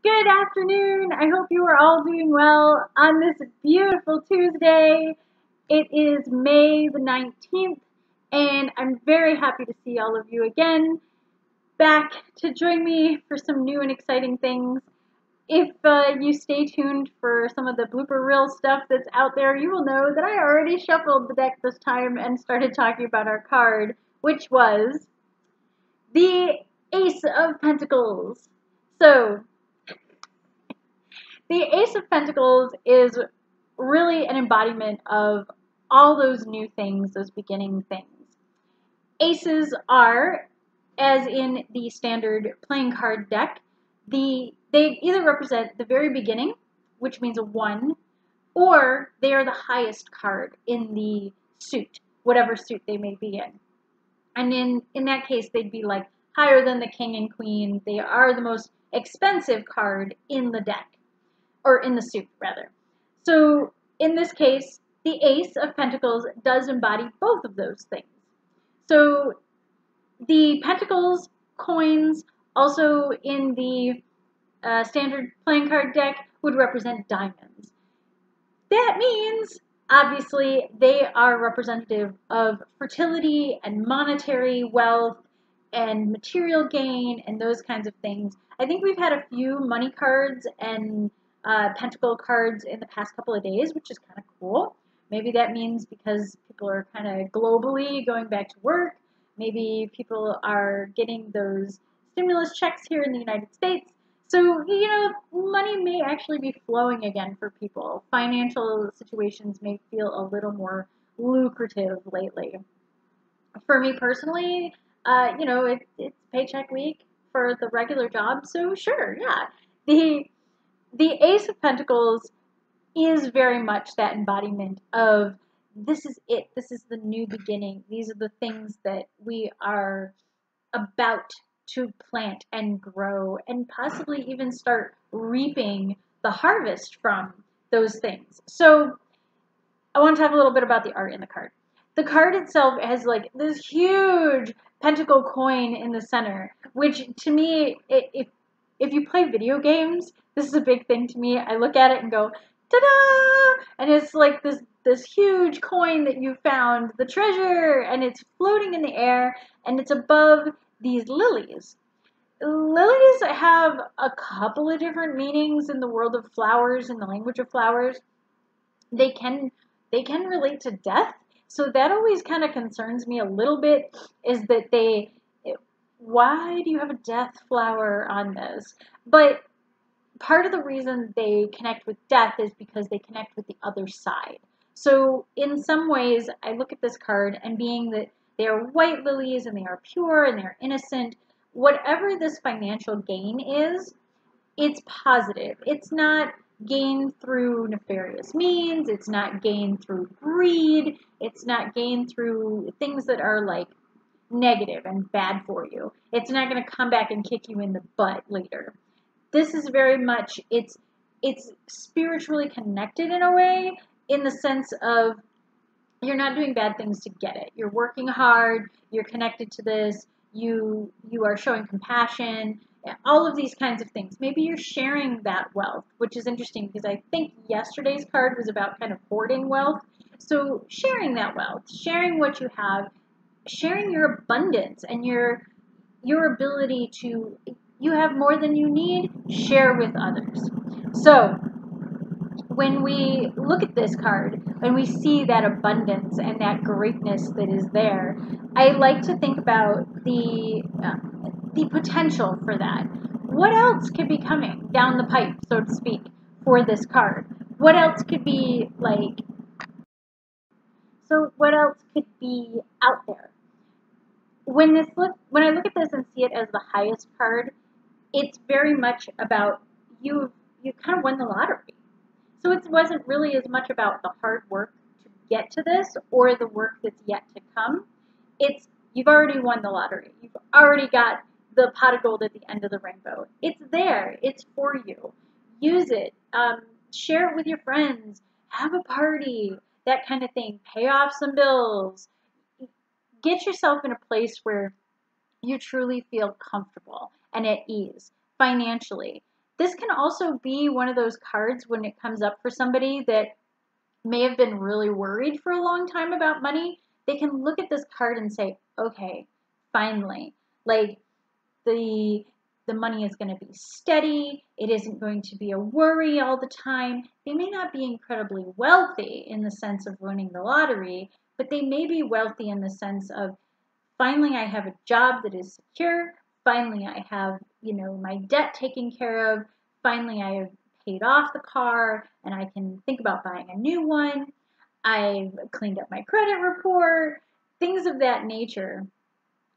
Good afternoon. I hope you are all doing well on this beautiful Tuesday. It is May the 19th, and I'm very happy to see all of you again back to join me for some new and exciting things. If you stay tuned for some of the blooper reel stuff that's out there, you will know that I already shuffled the deck this time and started talking about our card, which was the Ace of Pentacles. So, the Ace of Pentacles is really an embodiment of all those new things, those beginning things. Aces are, as in the standard playing card deck, they either represent the very beginning, which means a 1, or they are the highest card in the suit, whatever suit they may be in. And in that case, they'd be like higher than the king and queen. They are the most expensive card in the deck. Or in the suit, rather. So in this case, the Ace of Pentacles does embody both of those things. So the Pentacles coins, also in the standard playing card deck, would represent diamonds. That means, obviously, they are representative of fertility and monetary wealth and material gain and those kinds of things. I think we've had a few money cards and pentacle cards in the past couple of days, which is kind of cool. Maybe that means because people are kind of globally going back to work. Maybe people are getting those stimulus checks here in the United States. So, money may actually be flowing again for people. Financial situations may feel a little more lucrative lately. For me personally, it's paycheck week for the regular job, so sure, yeah. The Ace of Pentacles is very much that embodiment of this is it. This is the new beginning. These are the things that we are about to plant and grow and possibly even start reaping the harvest from those things. So I want to talk a little bit about the art in the card. The card itself has like this huge pentacle coin in the center, which to me, if you play video games, this is a big thing to me. I look at it and go, ta-da! And it's like this huge coin that you found, the treasure, and it's floating in the air, and it's above these lilies. Lilies have a couple of different meanings in the world of flowers, in the language of flowers. They can relate to death. So that always kind of concerns me a little bit, is that why do you have a death flower on this? But part of the reason they connect with death is because they connect with the other side. So in some ways, I look at this card, and being that they are white lilies and they are pure and they're innocent, whatever this financial gain is, it's positive. It's not gained through nefarious means. It's not gained through greed. It's not gained through things that are like negative and bad for you. It's not going to come back and kick you in the butt later. This is very much, it's spiritually connected in a way, in the sense of you're not doing bad things to get it. You're working hard. You're connected to this. You are showing compassion. All of these kinds of things. Maybe you're sharing that wealth, which is interesting because I think yesterday's card was about kind of hoarding wealth. So sharing that wealth, sharing what you have, sharing your abundance and your ability to, you have more than you need, share with others. So when we look at this card and we see that abundance and that greatness that is there, I like to think about the potential for that. What else could be coming down the pipe, so to speak, for this card? What else could be like? So what else could be out there? When I look at this and see it as the highest card, it's very much about you kind of won the lottery. So it wasn't really as much about the hard work to get to this or the work that's yet to come. It's you've already won the lottery. You've already got the pot of gold at the end of the rainbow. It's there. It's for you. Use it. Share it with your friends. Have a party. That kind of thing. Pay off some bills. Get yourself in a place where you truly feel comfortable and at ease financially. This can also be one of those cards when it comes up for somebody that may have been really worried for a long time about money. They can look at this card and say, okay, finally, like the money is going to be steady. It isn't going to be a worry all the time. They may not be incredibly wealthy in the sense of winning the lottery, but they may be wealthy in the sense of finally I have a job that is secure. Finally I have, my debt taken care of. Finally I have paid off the car and I can think about buying a new one. I've cleaned up my credit report. Things of that nature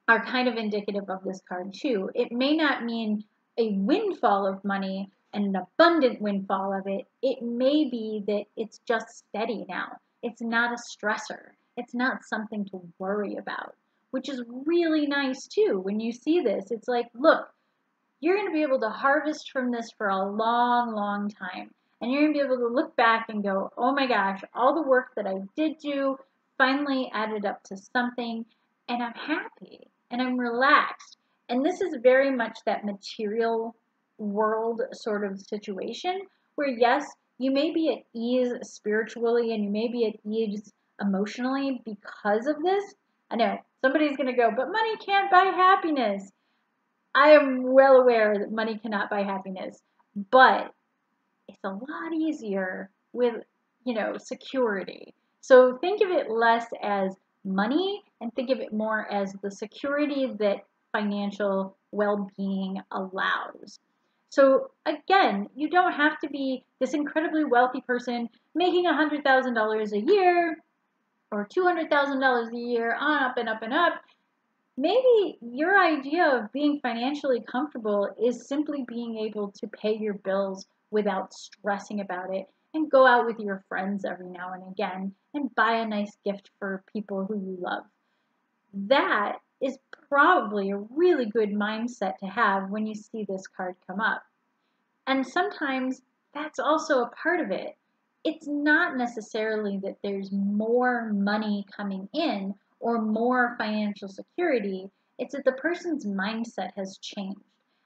are kind of indicative of this card too. It may not mean a windfall of money and an abundant windfall of it. It may be that it's just steady now. It's not a stressor. It's not something to worry about, which is really nice too. When you see this, it's like, look, you're going to be able to harvest from this for a long, long time. And you're going to be able to look back and go, oh my gosh, all the work that I did do finally added up to something, and I'm happy and I'm relaxed. And this is very much that material world sort of situation where, yes, you may be at ease spiritually and you may be at ease emotionally because of this. I know somebody's going to go, but money can't buy happiness. I am well aware that money cannot buy happiness, but it's a lot easier with, security. So think of it less as money and think of it more as the security that financial well-being allows. So again, you don't have to be this incredibly wealthy person making $100,000 a year or $200,000 a year, on up and up and up. Maybe your idea of being financially comfortable is simply being able to pay your bills without stressing about it and go out with your friends every now and again and buy a nice gift for people who you love. That is probably a really good mindset to have when you see this card come up. And sometimes that's also a part of it. It's not necessarily that there's more money coming in or more financial security. It's that the person's mindset has changed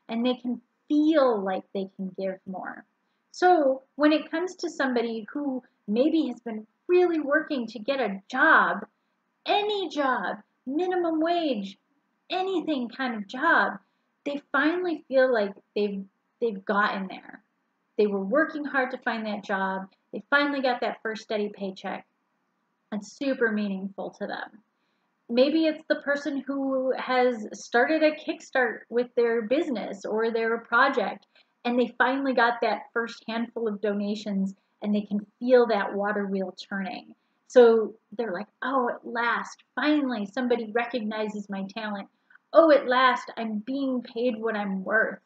and they can feel like they can give more. So when it comes to somebody who maybe has been really working to get a job, any job, minimum wage, anything kind of job, they finally feel like they've gotten there. They were working hard to find that job. They finally got that first steady paycheck. It's super meaningful to them. Maybe it's the person who has started a kickstart with their business or their project, and they finally got that first handful of donations and they can feel that water wheel turning. So they're like, oh, at last, finally, somebody recognizes my talent. Oh, at last, I'm being paid what I'm worth.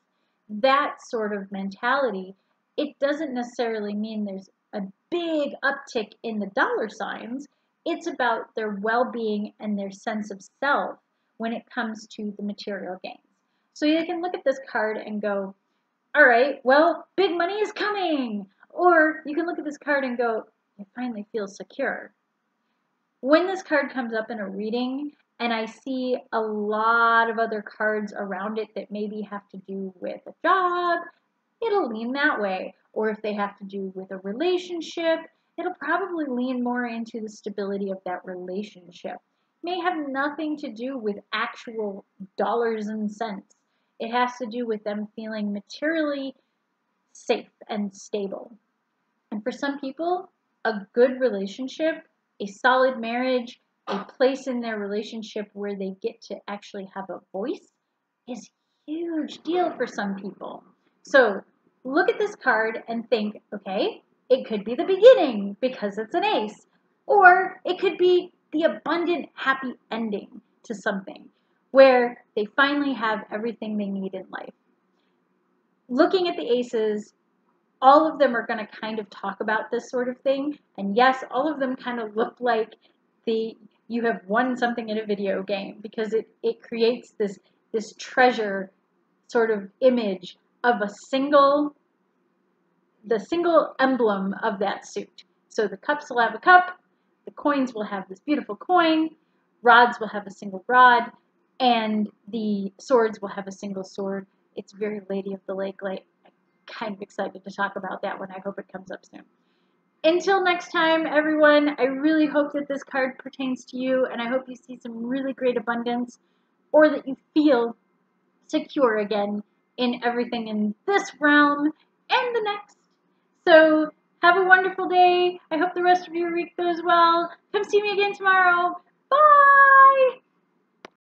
That sort of mentality, it doesn't necessarily mean there's a big uptick in the dollar signs. It's about their well-being and their sense of self when it comes to the material gains. So you can look at this card and go, all right, well, big money is coming. Or you can look at this card and go, I finally feel secure. When this card comes up in a reading and I see a lot of other cards around it that maybe have to do with a job, it'll lean that way. Or if they have to do with a relationship, it'll probably lean more into the stability of that relationship. It may have nothing to do with actual dollars and cents. It has to do with them feeling materially safe and stable. And for some people, a good relationship, a solid marriage, a place in their relationship where they get to actually have a voice is a huge deal for some people. So look at this card and think, okay, it could be the beginning because it's an ace, or it could be the abundant, happy ending to something where they finally have everything they need in life. Looking at the aces, all of them are going to kind of talk about this sort of thing. And yes, all of them kind of look like you have won something in a video game because it creates this treasure sort of image of the single emblem of that suit. So the cups will have a cup, the coins will have this beautiful coin, rods will have a single rod, and the swords will have a single sword. It's very Lady of the Lake like. kind of excited to talk about that one. I hope it comes up soon. Until next time, everyone, I really hope that this card pertains to you, and I hope you see some really great abundance, or that you feel secure again in everything in this realm and the next. So have a wonderful day. I hope the rest of your week goes well. Come see me again tomorrow. Bye!